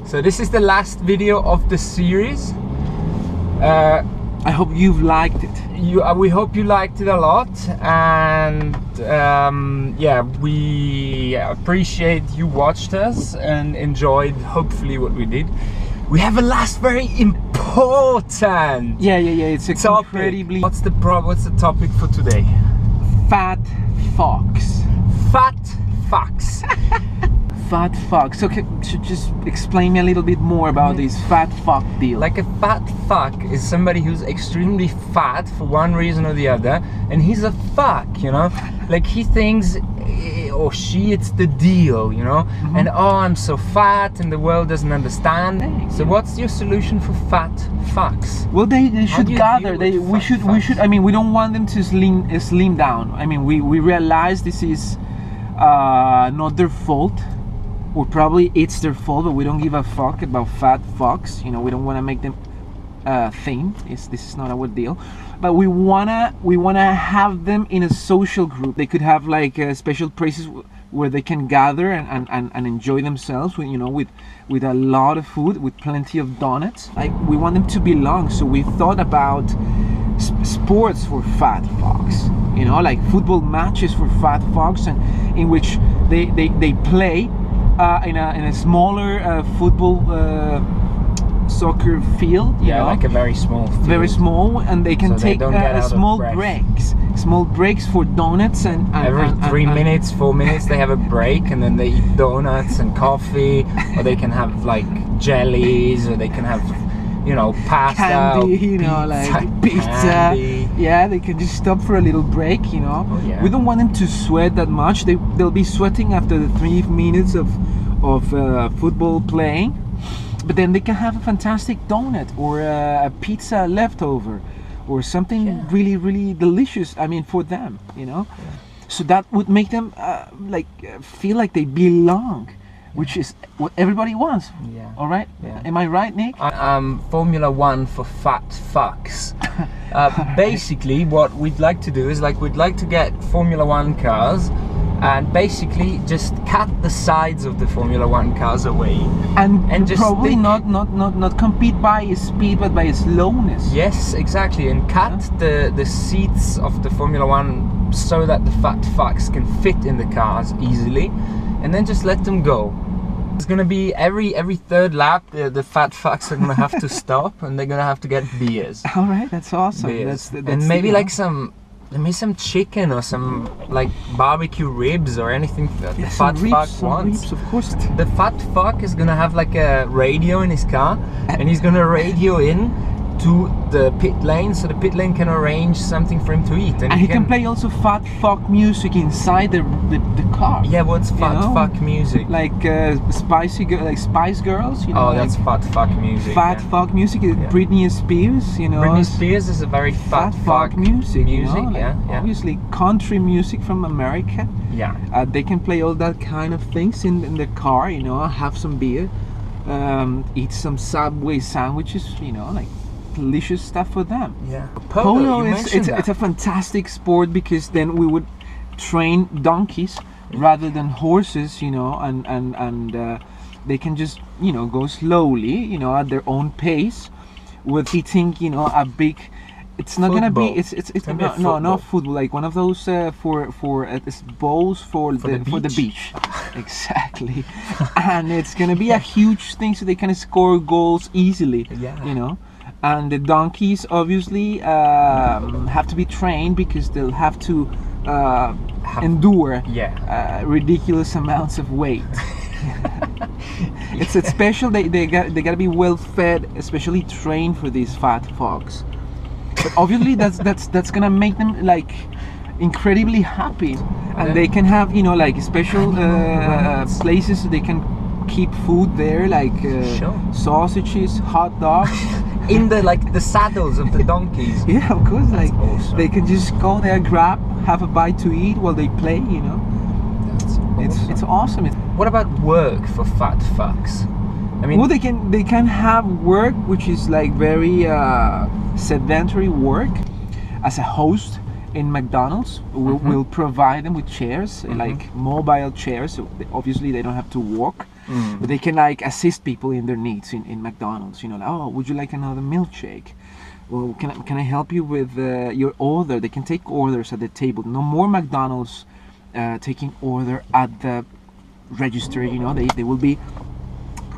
So this is the last video of the series. I hope you've liked it. We hope you liked it a lot, and yeah, we appreciate you watched us and enjoyed hopefully what we did. We have a last very important It's a topic. incredibly What's the topic for today? fat fox. Fat fucks. Fat fox. So just explain me a little bit more about this fat fuck deal. Like a fat fuck is somebody who's extremely fat for one reason or the other, and he's a fuck, you know? Like he thinks, or she, it's the deal, you know? And oh, I'm so fat and the world doesn't understand. So what's your solution for fat fucks? Well, they should do you gather. deal with We fat should. fucks? I mean, we don't want them to slim down. I mean, we realize this is not their fault, or probably it's their fault, but we don't give a fuck about fat fucks. You know, we don't want to make them thin. This is not our deal. But we wanna have them in a social group. They could have like special places where they can gather and enjoy themselves with, you know, with a lot of food, with plenty of donuts. Like, we want them to belong. So we thought about sports for fat fucks, you know, like football matches for fat fucks, and in which they play in a smaller football soccer field, you know, like a very small field. very small, and they can So they take don't get out of small breath. breaks for donuts, and Every 3 minutes, 4 minutes, they have a break, and then they eat donuts and coffee, or they can have like jellies, or they can have, you know, pasta, candy, or you know, like pizza. candy. Yeah, they can just stop for a little break, you know. Oh, yeah. We don't want them to sweat that much. They'll be sweating after the 3 minutes of football playing, but then they can have a fantastic donut or a pizza leftover, or something really delicious. I mean, for them, you know. So that would make them feel like they belong, which is what everybody wants. Yeah. All right. Yeah. Am I right, Nick? Formula One for fat fucks. Basically, what we'd like to do is we'd like to get Formula One cars, and basically just cut the sides of the Formula One cars away. And just probably stick- not compete by speed, but by slowness. Yes, exactly, and cut the seats of the Formula One so that the fat fucks can fit in the cars easily, and then just let them go. It's gonna be every third lap the fat fucks are gonna have to stop, and they're gonna have to get beers. All right, that's awesome. Beers. That's And maybe the- like maybe some chicken or some like barbecue ribs or anything that the some fat ribs, fuck some wants. ribs, of course. The fat fuck is gonna have like a radio in his car, and he's gonna radio in to the pit lane, so the pit lane can arrange something for him to eat, And he can play also fat fuck music inside the car. Yeah, what's fat know? fuck music? Like Spice Girls, you know. Oh, that's fat fuck music. fat yeah. fuck music. Britney Spears, you know. Britney Spears is a very fat fuck music. You know, like, yeah. obviously country music from America. Yeah. They can play all that kind of things in the car, you know. Have some beer, eat some Subway sandwiches, you know, like delicious stuff for them. Yeah. Polo you is mentioned that. it's a fantastic sport, because then we would train donkeys rather than horses, you know, and they can just, you know, go slowly, you know, at their own pace, with eating, you know, a big. It's not gonna be. Football. It's gonna be a not football. football. Like one of those it's bowls for the beach. beach. Exactly. And it's gonna be a huge thing, so they can score goals easily. Yeah. You know. And the donkeys obviously have to be trained, because they'll have to endure ridiculous amounts of weight. It's special. They gotta be well fed, especially trained for these fat fox. But obviously that's gonna make them like incredibly happy, and they can have, you know, like special places so they can keep food there, like sausages, hot dogs. In the saddles of the donkeys. Yeah, of course. Like awesome. they can just go there, grab, have a bite to eat while they play. You know, it's awesome. What about work for fat fucks? I mean, Well, they can have work which is like very sedentary work as a host in McDonald's. We'll provide them with chairs, like mobile chairs. So obviously they don't have to walk, but they can like assist people in their needs in McDonald's. You know, like, oh, would you like another milkshake? Well, can I help you with your order? They can take orders at the table. No more McDonald's taking order at the register. You know, they will be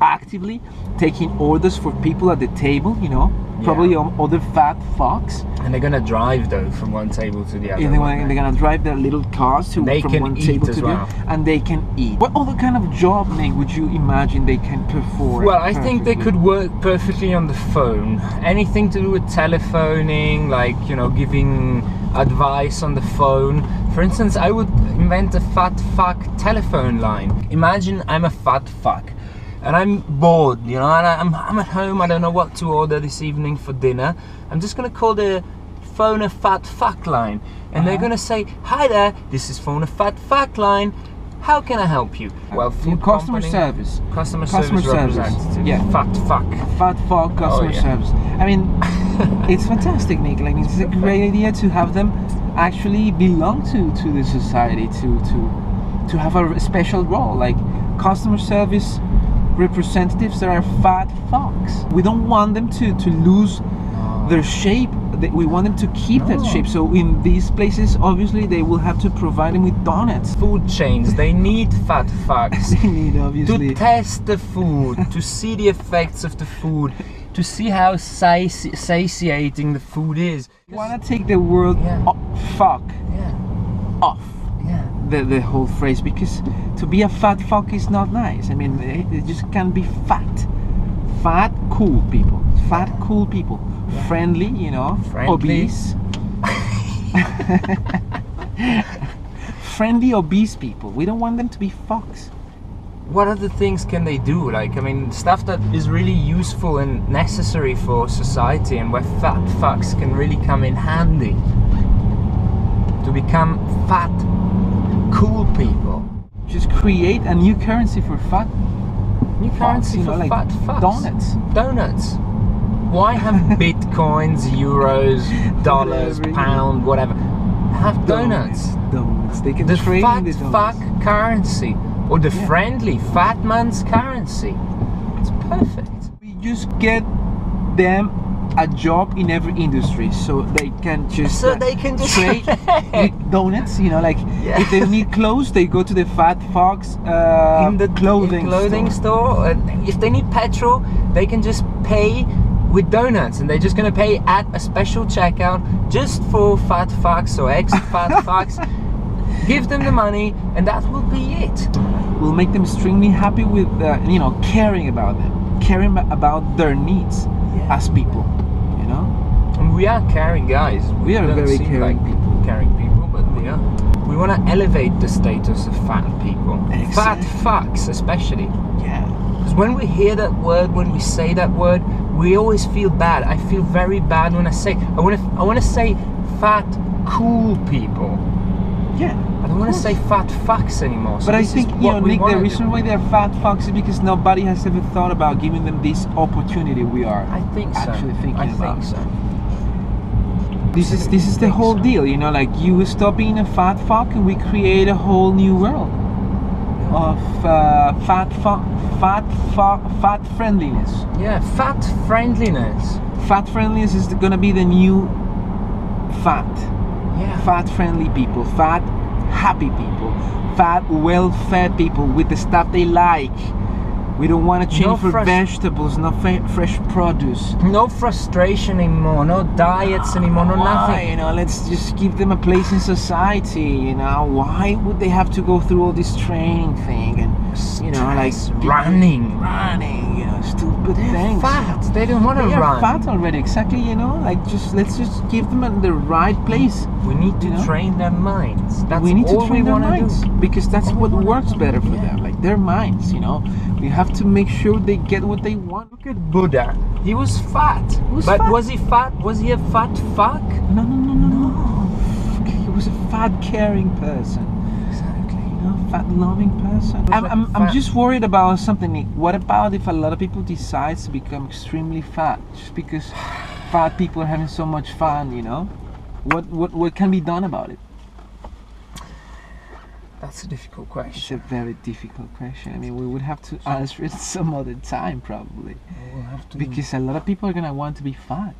actively taking orders for people at the table. You know, probably on other fat fucks. And they're gonna drive though from one table to the other. And they're gonna drive their little cars from one table to the other, and they can eat. What other kind of job, Nick, would you imagine they can perform? Well, I think they could work perfectly on the phone. Anything to do with telephoning, like, you know, giving advice on the phone. For instance, I would invent a fat fuck telephone line. Imagine I'm a fat fuck and I'm bored, you know, and I'm at home. I don't know what to order this evening for dinner. I'm just gonna call the phone a fat fuck line, and they're gonna say, "Hi there, this is phone a fat fuck line. How can I help you?" Well, food customer company, service. customer service representative. Yeah, fat fuck. Fat fuck customer service. I mean, it's fantastic, Nick. Like, it's a great idea to have them actually belong to the society, to have a special role, like customer service representatives that are fat fucks. We don't want them to lose their shape. We want them to keep that shape. So in these places, obviously, they will have to provide them with donuts. Food chains, they need fat fucks. They need, obviously, to test the food, to see the effects of the food, to see how satiating the food is. I want to take the word fuck off. The whole phrase, because to be a fat fuck is not nice. I mean, it just can't be fat. Fat, cool people. Fat, cool people. Friendly, you know, obese. Friendly, obese people. We don't want them to be fucks. What other things can they do? Like, I mean, stuff that is really useful and necessary for society, and where fat fucks can really come in handy. To become fat, cool people. Just create a new currency for fat. New currency fucks, for like fat fucks. Donuts. Donuts. Why have bitcoins, euros, dollars, pound, whatever? Have donuts. Donuts. They can the trade fat in the donuts. fuck currency, or the friendly fat man's currency. It's perfect. We just get them a job in every industry, so they can just trade with donuts. You know, like if they need clothes, they go to the fat fox in the clothing store. If they need petrol, they can just pay with donuts, and they're just gonna pay at a special checkout just for fat fucks or ex-fat fucks. Give them the money, and that will be it. We'll make them extremely happy with, you know, caring about them, caring about their needs as people. You know, and we are caring guys. We are very caring people, but yeah, we want to elevate the status of fat people, fat fucks especially. Yeah. Because when we hear that word, when we say that word, we always feel bad. I feel very bad when I say. I want to say fat, cool people. Yeah. I don't want to say fat fucks anymore. So but I think, you know, Nick, the reason why they're fat fucks is because nobody has ever thought about giving them this opportunity we are actually thinking about. I think so. This is the whole deal, you know, like you stop being a fat fuck and we create a whole new world of fat friendliness. Yeah, fat friendliness. Fat friendliness is gonna be the new fat. Yeah. Fat friendly people, fat happy people, fat well-fed people with the stuff they like. We don't want to change for vegetables, no fresh produce. No frustration anymore, no diets anymore, no nothing. You know, let's just give them a place in society. You know, why would they have to go through all this training thing and you know, like running, you know, stupid things. Fat. They don't want to run. They are fat already. Exactly. You know, like let's just give them in the right place. We need to train their minds. That's we need all to train we their want minds to do. because that's what works better for them. Like their minds. You know, we have to make sure they get what they want. Look at Buddha. He was fat. Was he fat? Was he a fat fuck? No. He was a fat, caring person. Exactly. You know, fat, loving person. I'm just worried about something, Nick. What about if a lot of people decide to become extremely fat just because fat people are having so much fun? You know. What can be done about it? That's a difficult It's question. a very difficult question. I mean, we would have to answer it some other time probably, We'll have to. because a lot of people are gonna want to be fat.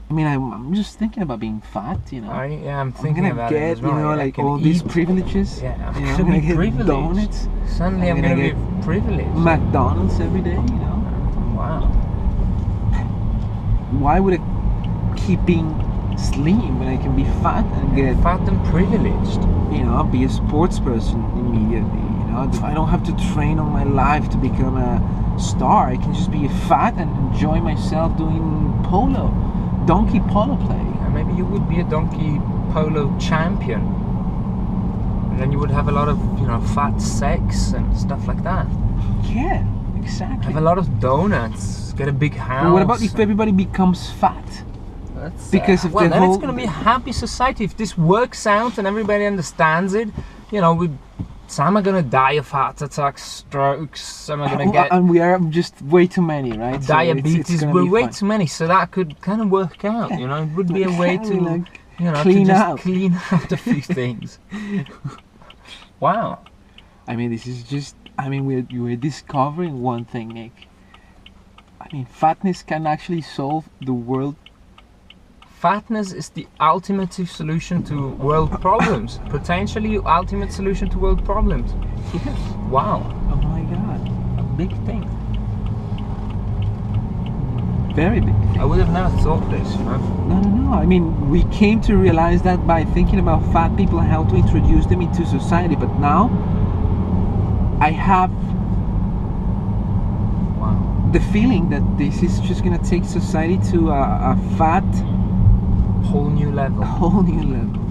I mean, I'm just thinking about being fat. You know, Yeah, I'm I'm thinking gonna about it get as well. I like can all these eat. privileges. Yeah, I'm You know, I'm gonna gonna be get privileged. donuts, Suddenly, I'm I'm gonna gonna be privileged. McDonald's every day. You know, Wow. why would I keep being slim when I can be fat and get, Fat and privileged. you know, be a sports person immediately? You know, I don't have to train all my life to become a star. I can just be fat and enjoy myself doing donkey polo play. Maybe you would be a donkey polo champion. And then you would have a lot of, fat sex and stuff like that. Yeah, exactly. Have a lot of donuts. Get a big house. But what about if everybody becomes fat? That's, because of well, the then whole- it's going to be a happy society. If this works out and everybody understands it, some are going to die of heart attacks, strokes, some are going to get And we are just way too many, right? So diabetes. gonna We're be way fine. too many, so that could kind of work out. It would be a way to, Like, to clean just out. clean out a few things. Wow. I mean, this is just. I mean, we're discovering one thing, Nick. I mean, fatness can actually solve the world. Fatness is the ultimate solution to world problems. Potentially ultimate solution to world problems. Wow. Oh my God, A big thing. very big. I would have never thought this, No. I mean, we came to realize that by thinking about fat people and how to introduce them into society. But now, I have Wow. the feeling that this is just gonna take society to a fat Whole new level. whole new level.